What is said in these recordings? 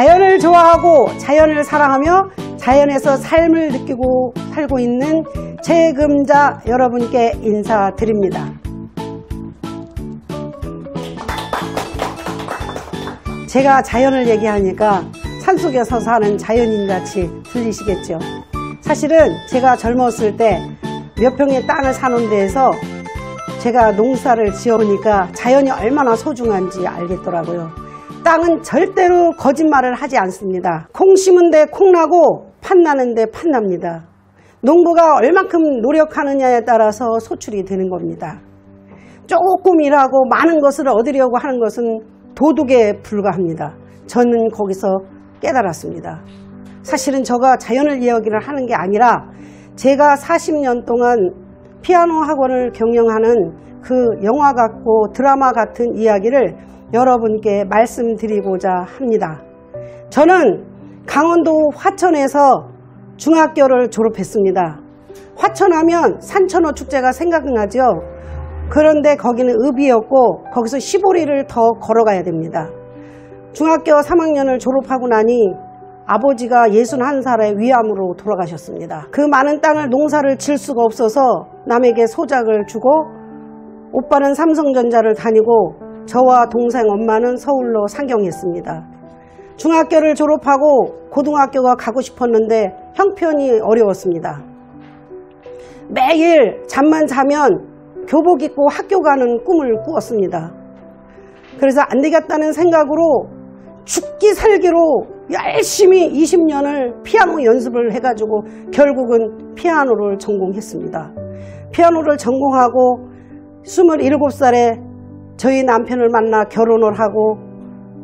자연을 좋아하고 자연을 사랑하며 자연에서 삶을 느끼고 살고 있는 재금자 여러분께 인사드립니다. 제가 자연을 얘기하니까 산속에서 사는 자연인같이 들리시겠죠. 사실은 제가 젊었을 때 몇 평의 땅을 사는 데에서 제가 농사를 지어보니까 자연이 얼마나 소중한지 알겠더라고요. 땅은 절대로 거짓말을 하지 않습니다. 콩 심은 데 콩 나고 팥 나는 데 팥 납니다. 농부가 얼만큼 노력하느냐에 따라서 소출이 되는 겁니다. 조금 일하고 많은 것을 얻으려고 하는 것은 도둑에 불과합니다. 저는 거기서 깨달았습니다. 사실은 제가 자연을 이야기를 하는 게 아니라 제가 40년 동안 피아노 학원을 경영하는 그 영화 같고 드라마 같은 이야기를 여러분께 말씀드리고자 합니다. 저는 강원도 화천에서 중학교를 졸업했습니다. 화천하면 산천어 축제가 생각나죠. 그런데 거기는 읍이었고 거기서 15리를 더 걸어가야 됩니다. 중학교 3학년을 졸업하고 나니 아버지가 61살의 위암으로 돌아가셨습니다. 그 많은 땅을 농사를 지을 수가 없어서 남에게 소작을 주고 오빠는 삼성전자를 다니고 저와 동생 엄마는 서울로 상경했습니다. 중학교를 졸업하고 고등학교가 가고 싶었는데 형편이 어려웠습니다. 매일 잠만 자면 교복 입고 학교 가는 꿈을 꾸었습니다. 그래서 안 되겠다는 생각으로 죽기 살기로 열심히 20년을 피아노 연습을 해가지고 결국은 피아노를 전공했습니다. 피아노를 전공하고 27살에 저희 남편을 만나 결혼을 하고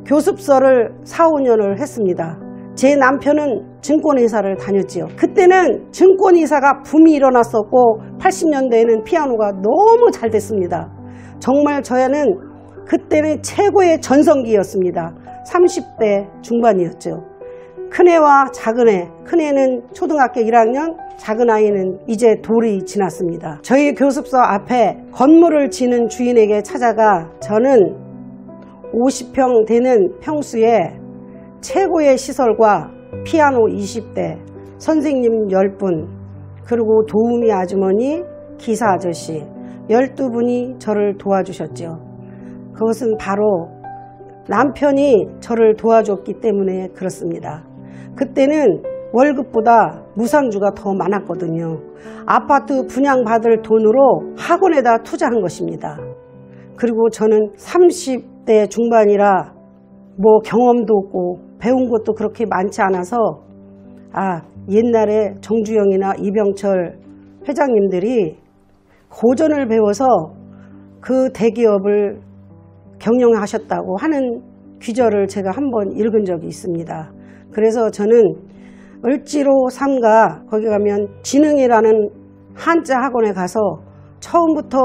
교습서를 4, 5년을 했습니다. 제 남편은 증권회사를 다녔지요. 그때는 증권회사가 붐이 일어났었고 80년대에는 피아노가 너무 잘 됐습니다. 정말 저희는 그때는 최고의 전성기였습니다. 30대 중반이었죠. 큰애와 작은애, 큰애는 초등학교 1학년, 작은아이는 이제 돌이 지났습니다. 저희 교습소 앞에 건물을 지는 주인에게 찾아가 저는 50평 되는 평수에 최고의 시설과 피아노 20대, 선생님 10분, 그리고 도우미 아주머니, 기사 아저씨 12분이 저를 도와주셨죠. 그것은 바로 남편이 저를 도와줬기 때문에 그렇습니다. 그때는 월급보다 무상주가 더 많았거든요. 아파트 분양받을 돈으로 학원에다 투자한 것입니다. 그리고 저는 30대 중반이라 뭐 경험도 없고 배운 것도 그렇게 많지 않아서 옛날에 정주영이나 이병철 회장님들이 고전을 배워서 그 대기업을 경영하셨다고 하는 귀절을 제가 한번 읽은 적이 있습니다. 그래서 저는 을지로 3가 거기 가면 지능이라는 한자 학원에 가서 처음부터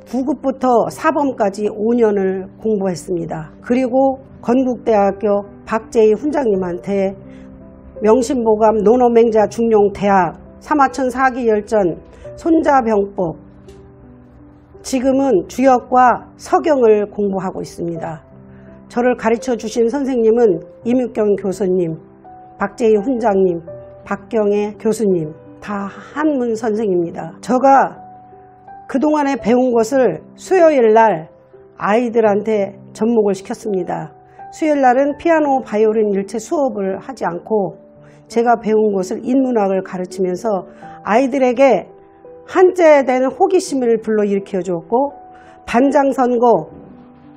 9급부터 4범까지 5년을 공부했습니다. 그리고 건국대학교 박재희 훈장님한테 명심보감 논어맹자 중용대학 사마천 사기열전 손자병법 지금은 주역과 서경을 공부하고 있습니다. 저를 가르쳐 주신 선생님은 임육경 교수님, 박재희 훈장님, 박경애 교수님 다 한문 선생입니다. 제가 그동안에 배운 것을 수요일날 아이들한테 접목을 시켰습니다. 수요일날은 피아노, 바이올린 일체 수업을 하지 않고 제가 배운 것을 인문학을 가르치면서 아이들에게 한자에 대한 호기심을 불러일으켜 주었고 반장선거,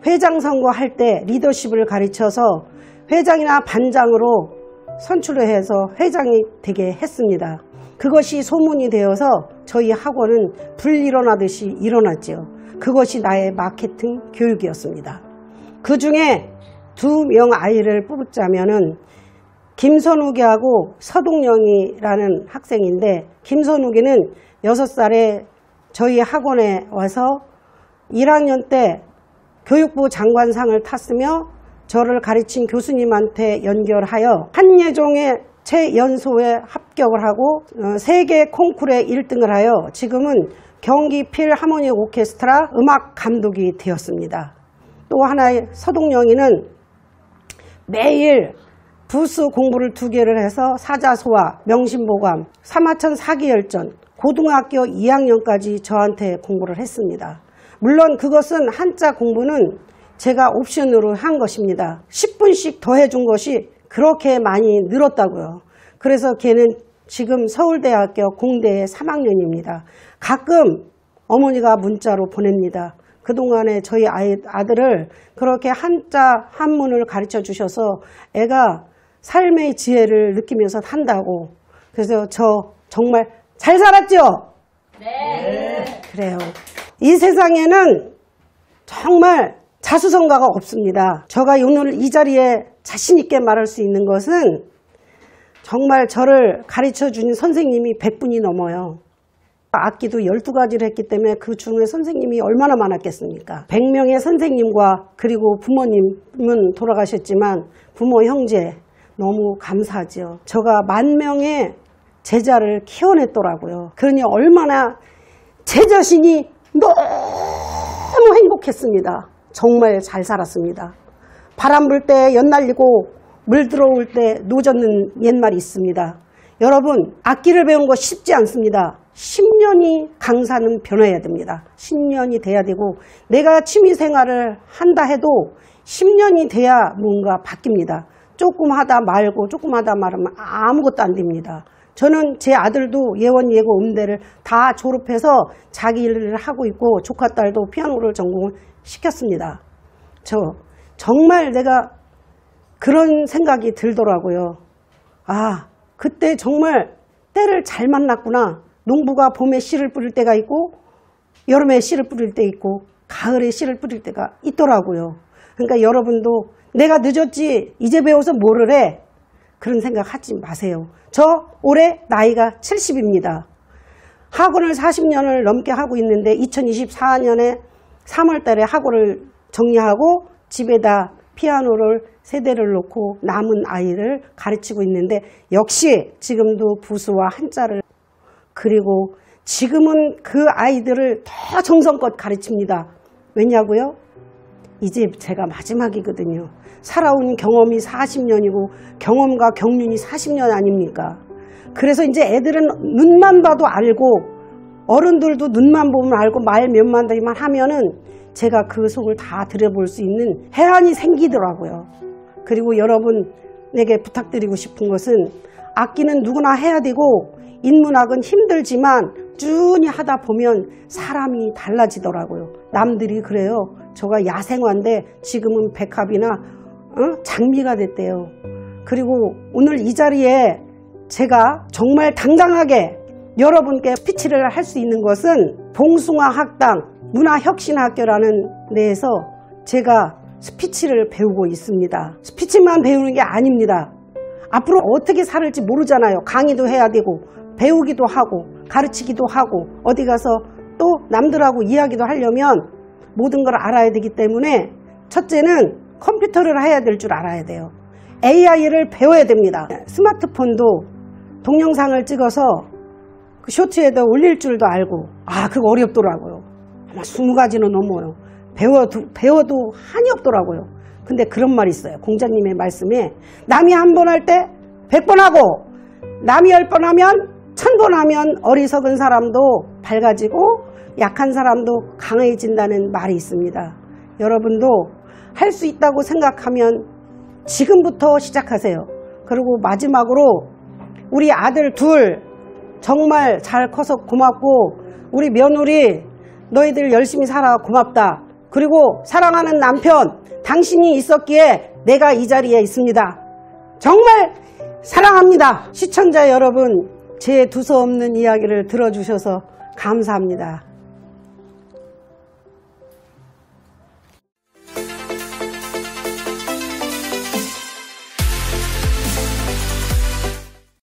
회장선거 할 때 리더십을 가르쳐서 회장이나 반장으로 선출을 해서 회장이 되게 했습니다. 그것이 소문이 되어서 저희 학원은 불일어나듯이 일어났죠. 그것이 나의 마케팅 교육이었습니다. 그 중에 2명 아이를 뽑자면은 김선욱이하고 서동영이라는 학생인데 김선욱이는 6살에 저희 학원에 와서 1학년 때 교육부 장관상을 탔으며 저를 가르친 교수님한테 연결하여 한예종의 최연소에 합격을 하고 세계 콩쿠르에 1등을 하여 지금은 경기 필하모닉 오케스트라 음악 감독이 되었습니다. 또 하나의 서동영이는 매일 부수 공부를 2개를 해서 사자소화, 명심보감, 사마천 사기열전, 고등학교 2학년까지 저한테 공부를 했습니다. 물론 그것은 한자 공부는 제가 옵션으로 한 것입니다. 10분씩 더 해준 것이 그렇게 많이 늘었다고요. 그래서 걔는 지금 서울대학교 공대에 3학년입니다. 가끔 어머니가 문자로 보냅니다. 그동안에 저희 아들을 그렇게 한자 한문을 가르쳐 주셔서 애가 삶의 지혜를 느끼면서 산다고. 그래서 저 정말 잘 살았죠? 네. 그래요. 이 세상에는 정말 자수성가가 없습니다. 제가 오늘 이 자리에 자신 있게 말할 수 있는 것은 정말 저를 가르쳐 준 선생님이 100분이 넘어요. 악기도 12가지를 했기 때문에 그 중에 선생님이 얼마나 많았겠습니까? 100명의 선생님과 그리고 부모님은 돌아가셨지만 부모 형제 너무 감사하죠. 제가 10,000명의 제자를 키워냈더라고요. 그러니 얼마나 제 자신이 너무 행복했습니다. 정말 잘 살았습니다. 바람 불 때 연날리고 물 들어올 때 노젓는 옛말이 있습니다. 여러분, 악기를 배운 거 쉽지 않습니다. 10년이 강사는 변해야 됩니다. 10년이 돼야 되고 내가 취미생활을 한다 해도 10년이 돼야 뭔가 바뀝니다. 조금 하다 말고 조금 하다 말으면 아무것도 안 됩니다. 저는 제 아들도 예원, 예고, 음대를 다 졸업해서 자기 일을 하고 있고 조카 딸도 피아노를 전공을 시켰습니다. 정말 내가 그런 생각이 들더라고요. 아, 그때 정말 때를 잘 만났구나. 농부가 봄에 씨를 뿌릴 때가 있고 여름에 씨를 뿌릴 때 있고 가을에 씨를 뿌릴 때가 있더라고요. 그러니까 여러분도 내가 늦었지 이제 배워서 뭐를 해? 그런 생각 하지 마세요. 저 올해 나이가 70입니다. 학원을 40년을 넘게 하고 있는데 2024년에 3월 달에 학원을 정리하고 집에다 피아노를 3대를 놓고 남은 아이를 가르치고 있는데 역시 지금도 부수와 한자를 그리고 지금은 그 아이들을 더 정성껏 가르칩니다. 왜냐고요? 이제 제가 마지막이거든요. 살아온 경험이 40년이고 경험과 경륜이 40년 아닙니까? 그래서 이제 애들은 눈만 봐도 알고 어른들도 눈만 보면 알고 말 몇 마디만 하면은 제가 그 속을 다 들여볼 수 있는 해안이 생기더라고요. 그리고 여러분에게 부탁드리고 싶은 것은 악기는 누구나 해야 되고 인문학은 힘들지만 꾸준히 하다 보면 사람이 달라지더라고요. 남들이 그래요. 저가 야생화인데 지금은 백합이나 장미가 됐대요. 그리고 오늘 이 자리에 제가 정말 당당하게 여러분께 스피치를 할 수 있는 것은 봉숭아 학당 문화혁신학교라는 데에서 제가 스피치를 배우고 있습니다. 스피치만 배우는 게 아닙니다. 앞으로 어떻게 살을지 모르잖아요. 강의도 해야 되고 배우기도 하고 가르치기도 하고 어디 가서 또 남들하고 이야기도 하려면 모든 걸 알아야 되기 때문에 첫째는 컴퓨터를 해야 될 줄 알아야 돼요. AI를 배워야 됩니다. 스마트폰도 동영상을 찍어서 그 쇼츠에다 올릴 줄도 알고 그거 어렵더라고요. 아마 20가지는 넘어요. 배워도 한이 없더라고요. 근데 그런 말이 있어요. 공자님의 말씀에 남이 한 번 할 때 100번 하고 남이 10번 하면 1000번 하면 어리석은 사람도 밝아지고 약한 사람도 강해진다는 말이 있습니다. 여러분도 할 수 있다고 생각하면 지금부터 시작하세요. 그리고 마지막으로 우리 아들 둘 정말 잘 커서 고맙고 우리 며느리 너희들 열심히 살아 고맙다. 그리고 사랑하는 남편 당신이 있었기에 내가 이 자리에 있습니다. 정말 사랑합니다. 시청자 여러분 제 두서없는 이야기를 들어주셔서 감사합니다.